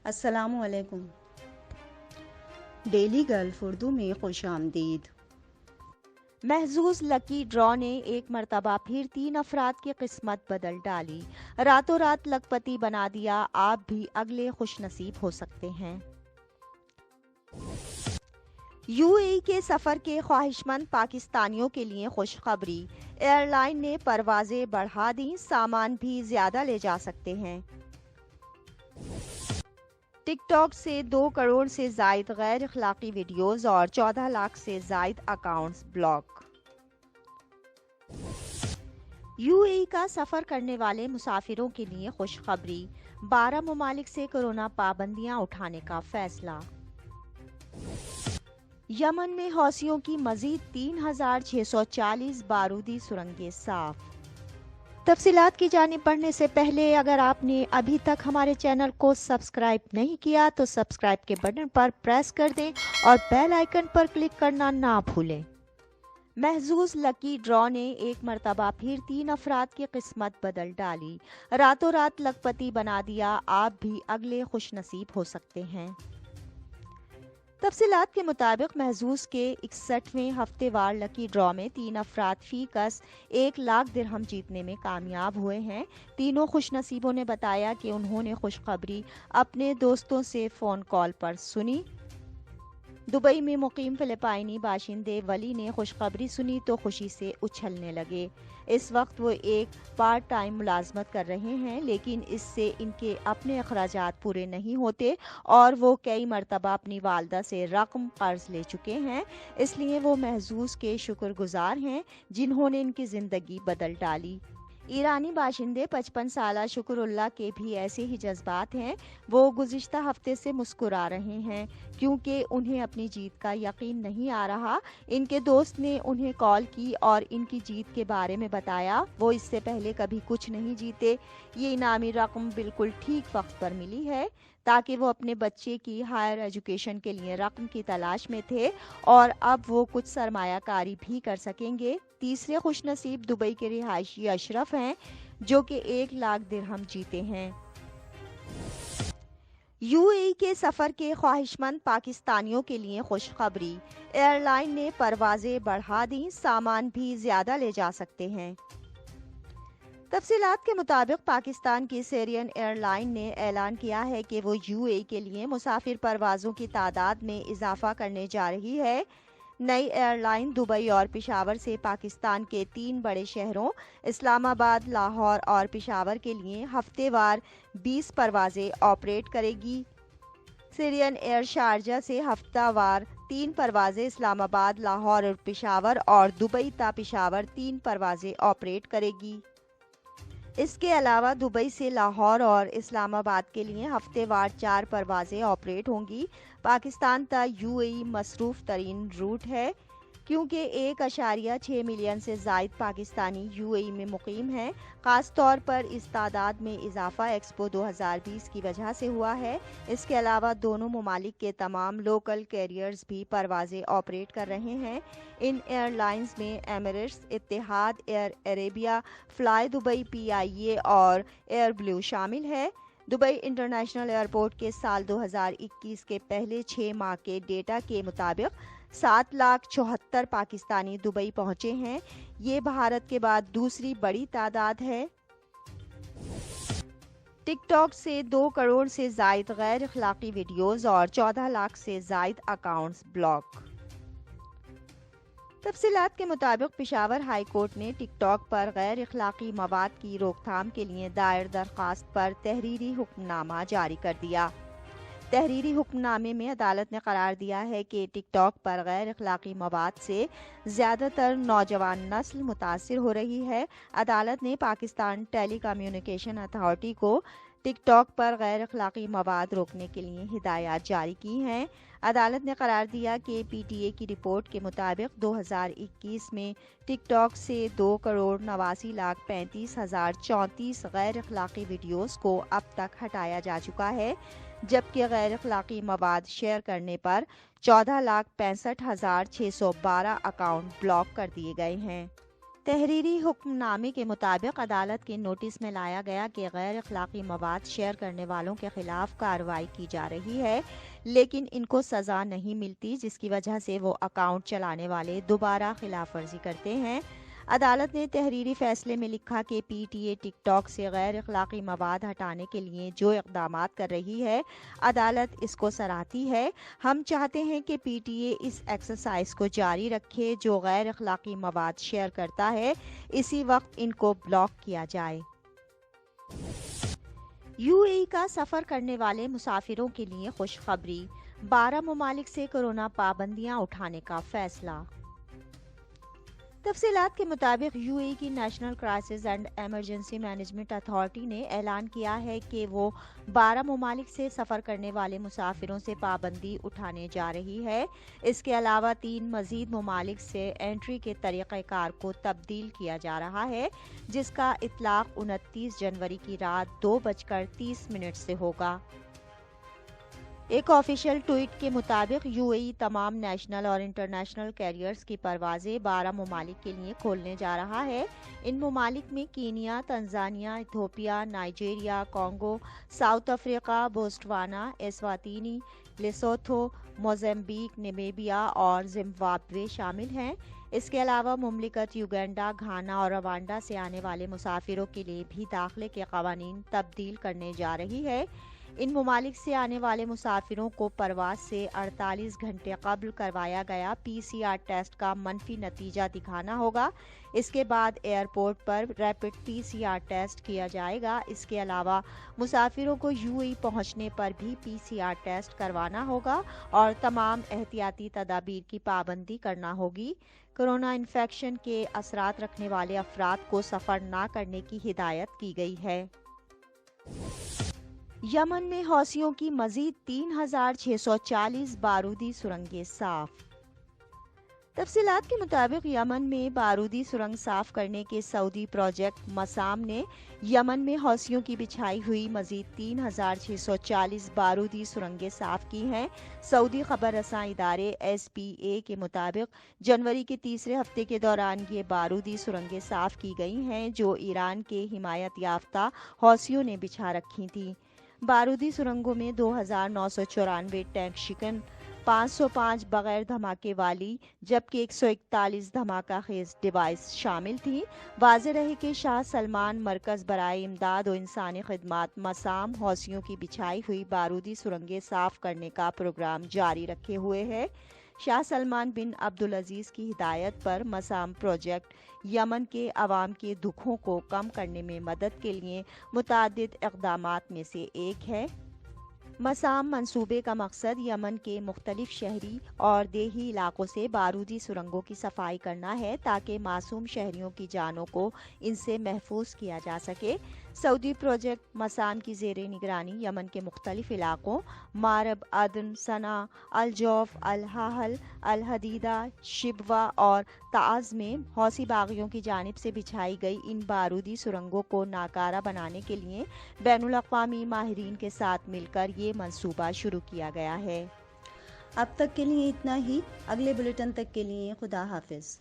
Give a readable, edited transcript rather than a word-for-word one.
السلام علیکم۔ Daily golf Urdu میں خوش آمدید۔ محظوظ لکی ڈرا نے ایک مرتبہ پھر 3 افراد کی قسمت بدل ڈالی، راتوں رات لکھپتی بنا دیا۔ آپ بھی اگلے خوش نصیب ہو سکتے ہیں۔ یو اے ای کے سفر کے خواہشمند پاکستانیوں کے لیے خوشخبری، ایئر لائن نے پروازیں بڑھا دیں، سامان بھی زیادہ لے جا سکتے ہیں۔ ٹک ٹاک سے 2 کروڑ سے زائد غیر اخلاقی ویڈیوز اور 14 لاکھ سے زائد اکاؤنٹس بلاک۔ یو اے ای کا سفر کرنے والے مسافروں کے لیے خوشخبری، 12 ممالک سے کورونا پابندیاں اٹھانے کا فیصلہ۔ یمن میں حوثیوں کی مزید 3640 بارودی سرنگیں صاف۔ تفصیلات کی جانب بڑھنے سے پہلے اگر آپ نے ابھی تک ہمارے چینل کو سبسکرائب نہیں کیا تو سبسکرائب کے بٹن پر پریس کر دیں اور بیل آئیکن پر کلک کرنا نہ بھولیں۔ محظوظ لکی ڈرا نے ایک مرتبہ پھر 3 افراد کی قسمت بدل ڈالی، راتوں رات لکھپتی بنا دیا۔ آپ بھی اگلے خوش نصیب ہو سکتے ہیں۔ تفصیلات کے مطابق محظوظ کے 61ویں ہفتے وار لکی ڈرا میں 3 افراد فی کس 1 لاکھ درہم جیتنے میں کامیاب ہوئے ہیں۔ تینوں خوش نصیبوں نے بتایا کہ انہوں نے خوشخبری اپنے دوستوں سے فون کال پر سنی۔ دبئی میں مقیم فلپائنی باشندے ولی نے خوشخبری سنی تو خوشی سے اچھلنے لگے۔ اس وقت وہ ایک پارٹ ٹائم ملازمت کر رہے ہیں، لیکن اس سے ان کے اپنے اخراجات پورے نہیں ہوتے اور وہ کئی مرتبہ اپنی والدہ سے رقم قرض لے چکے ہیں۔ اس لیے وہ محظوظ کے شکر گزار ہیں جنہوں نے ان کی زندگی بدل ڈالی۔ ایرانی باشندے 55 سالہ شکر اللہ کے بھی ایسے ہی جذبات ہیں۔ وہ گزشتہ ہفتے سے مسکرا رہے ہیں کیونکہ انہیں اپنی جیت کا یقین نہیں آ رہا۔ ان کے دوست نے انہیں کال کی اور ان کی جیت کے بارے میں بتایا۔ وہ اس سے پہلے کبھی کچھ نہیں جیتے۔ یہ انعامی رقم بالکل ٹھیک وقت پر ملی ہے تاکہ وہ اپنے بچے کی ہائر ایجوکیشن کے لیے رقم کی تلاش میں تھے اور اب وہ کچھ سرمایہ کاری بھی کر سکیں گے۔ تیسرے خوش نصیب دبئی کے رہائشی اشرف ہیں جو کہ 1 لاکھ درہم جیتے ہیں۔ یو اے ای کے سفر کے خواہشمند پاکستانیوں کے لیے خوشخبری، ایئر لائن نے پروازیں بڑھا دیں، سامان بھی زیادہ لے جا سکتے ہیں۔ تفصیلات کے مطابق پاکستان کی سیرین ایئر لائن نے اعلان کیا ہے کہ وہ یو اے ای کے لیے مسافر پروازوں کی تعداد میں اضافہ کرنے جا رہی ہے۔ نئی ایئر لائن دبئی اور پشاور سے پاکستان کے 3 بڑے شہروں اسلام آباد، لاہور اور پشاور کے لیے ہفتے وار 20 پروازیں آپریٹ کرے گی۔ سیرین ایئر شارجہ سے ہفتہ وار 3 پروازیں اسلام آباد، لاہور اور پشاور اور دبئی تا پشاور 3 پروازیں آپریٹ کرے گی۔ اس کے علاوہ دبئی سے لاہور اور اسلام آباد کے لیے ہفتے وار 4 پروازیں آپریٹ ہوں گی۔ پاکستان تا یو اے ای مصروف ترین روٹ ہے کیونکہ 1.6 ملین سے زائد پاکستانی یو اے ای میں مقیم ہیں۔ خاص طور پر اس تعداد میں اضافہ ایکسپو 2020 کی وجہ سے ہوا ہے۔ اس کے علاوہ دونوں ممالک کے تمام لوکل کیریئرز بھی پروازیں آپریٹ کر رہے ہیں۔ ان ایئر لائنز میں ایمریٹس، اتحاد ایئر، عربیہ، فلائی دبئی، پی آئی اے اور ایئر بلیو شامل ہے۔ دبئی انٹرنیشنل ایئرپورٹ کے سال 2021 کے پہلے 6 ماہ کے ڈیٹا کے مطابق 7,74,000 پاکستانی دبئی پہنچے ہیں۔ یہ بھارت کے بعد دوسری بڑی تعداد ہے۔ ٹک ٹاک سے 2 کروڑ سے زائد غیر اخلاقی ویڈیوز اور 14 لاکھ سے زائد اکاؤنٹس بلاک۔ تفصیلات کے مطابق پشاور ہائی کورٹ نے ٹک ٹاک پر غیر اخلاقی مواد کی روک تھام کے لیے دائر درخواست پر تحریری حکم نامہ جاری کر دیا۔ تحریری حکم نامے میں عدالت نے قرار دیا ہے کہ ٹک ٹاک پر غیر اخلاقی مواد سے زیادہ تر نوجوان نسل متاثر ہو رہی ہے۔ عدالت نے پاکستان ٹیلی کمیونیکیشن اتھارٹی کو ٹک ٹاک پر غیر اخلاقی مواد روکنے کے لیے ہدایات جاری کی ہیں۔ عدالت نے قرار دیا کہ پی ٹی اے کی رپورٹ کے مطابق 2021 میں ٹک ٹاک سے 2,89,35,034 غیر اخلاقی ویڈیوز کو اب تک ہٹایا جا چکا ہے، جبکہ غیر اخلاقی مواد شیئر کرنے پر 14,65,612 اکاؤنٹ بلاک کر دیے گئے ہیں۔ تحریری حکم نامے کے مطابق عدالت کے نوٹس میں لایا گیا کہ غیر اخلاقی مواد شیئر کرنے والوں کے خلاف کارروائی کی جا رہی ہے، لیکن ان کو سزا نہیں ملتی، جس کی وجہ سے وہ اکاؤنٹ چلانے والے دوبارہ خلاف ورزی کرتے ہیں۔ عدالت نے تحریری فیصلے میں لکھا کہ P T A tick talk سے غیر اخلاقی مواد ہٹانے کے لیے جو اقدامات کر رہی ہے، عدالت اس کو سراہتی ہے۔ ہم چاہتے ہیں کہ P T A us exercise کو جاری رکھے، جو غیر اخلاقی مواد شیئر کرتا ہے اسی وقت ان کو بلاک کیا جائے۔ یو اے ای کا سفر کرنے والے مسافروں کے لیے خوشخبری، 12 ممالک سے کورونا پابندیاں اٹھانے کا فیصلہ۔ تفصیلات کے مطابق یو اے ای کی national crisis and emergency management authority نے اعلان کیا ہے کہ وہ 12 ممالک سے سفر کرنے والے مسافروں سے پابندی اٹھانے جا رہی ہے۔ اس کے علاوہ 3 مزید ممالک سے انٹری کے طریقہ کار کو تبدیل کیا جا رہا ہے، جس کا اطلاق 29 جنوری کی رات 2:30 سے ہوگا۔ ایک آفیشیل ٹویٹ کے مطابق یو اے ای تمام نیشنل اور انٹرنیشنل کیریئرز کی پروازیں 12 ممالک کے لیے کھولنے جا رہا ہے۔ ان ممالک میں Kenya, Tanzania, Ethiopia, Nigeria, Congo, South Africa, Botswana, Eswatini, Lesotho, Mozambique, Namibia اور زمبابوے شامل ہیں۔ اس کے علاوہ مملکت یوگینڈا، گھانا اور روانڈا سے آنے والے مسافروں کے لیے بھی داخلے کے قوانین تبدیل کرنے جا رہی ہے۔ ان ممالک سے آنے والے مسافروں کو پرواز سے 48 گھنٹے قبل کروایا گیا پی سی آر ٹیسٹ کا منفی نتیجہ دکھانا ہوگا۔ اس کے بعد ایئرپورٹ پر ریپڈ پی سی آر ٹیسٹ کیا جائے گا۔ اس کے علاوہ مسافروں کو یو اے ای پہنچنے پر بھی پی سی آر ٹیسٹ کروانا ہوگا اور تمام احتیاطی تدابیر کی پابندی کرنا ہوگی۔ کورونا انفیکشن کے اثرات رکھنے والے افراد کو سفر نہ کرنے کی ہدایت کی گئی ہے۔ یمن میں حوثیوں کی مزید 3640 بارودی سرنگیں صاف۔ تفصیلات کے مطابق یمن میں بارودی سرنگ صاف کرنے کے سعودی پروجیکٹ مسام نے یمن میں حوثیوں کی بچھائی ہوئی مزید 3640 بارودی سرنگیں صاف کی ہیں۔ سعودی خبر رساں ادارے ایس پی اے کے مطابق جنوری کے تیسرے ہفتے کے دوران یہ بارودی سرنگیں صاف کی گئی ہیں، جو ایران کے حمایت یافتہ حوثیوں نے بچھا رکھی تھیں۔ بارودی سرنگوں میں 2994 ٹینک شکن، 505 بغیر دھماکے والی جبکہ 141 دھماکہ خیز ڈیوائس شامل تھیں۔ واضح رہے کہ شاہ سلمان مرکز برائے امداد و انسانی خدمات مسام حوثیوں کی بچھائی ہوئی بارودی سرنگیں صاف کرنے کا پروگرام جاری رکھے ہوئے ہے۔ شاہ سلمان بن عبدالعزیز کی ہدایت پر مسام پروجیکٹ یمن کے عوام کے دکھوں کو کم کرنے میں مدد کے لیے متعدد اقدامات میں سے ایک ہے۔ مسام منصوبے کا مقصد یمن کے مختلف شہری اور دیہی علاقوں سے بارودی سرنگوں کی صفائی کرنا ہے تاکہ معصوم شہریوں کی جانوں کو ان سے محفوظ کیا جا سکے۔ سعودی پروجیکٹ مسام کی زیر نگرانی یمن کے مختلف علاقوں مارب، عدن، صنعا، الجوف، الحاحل، الحدیدہ، شبوہ اور تعز میں حوثی باغیوں کی جانب سے بچھائی گئی ان بارودی سرنگوں کو ناکارہ بنانے کے لیے بین الاقوامی ماہرین کے ساتھ مل کر یہ منصوبہ شروع کیا گیا ہے۔ اب تک کے لیے اتنا ہی۔ اگلے بلیٹن تک کے لیے خدا حافظ۔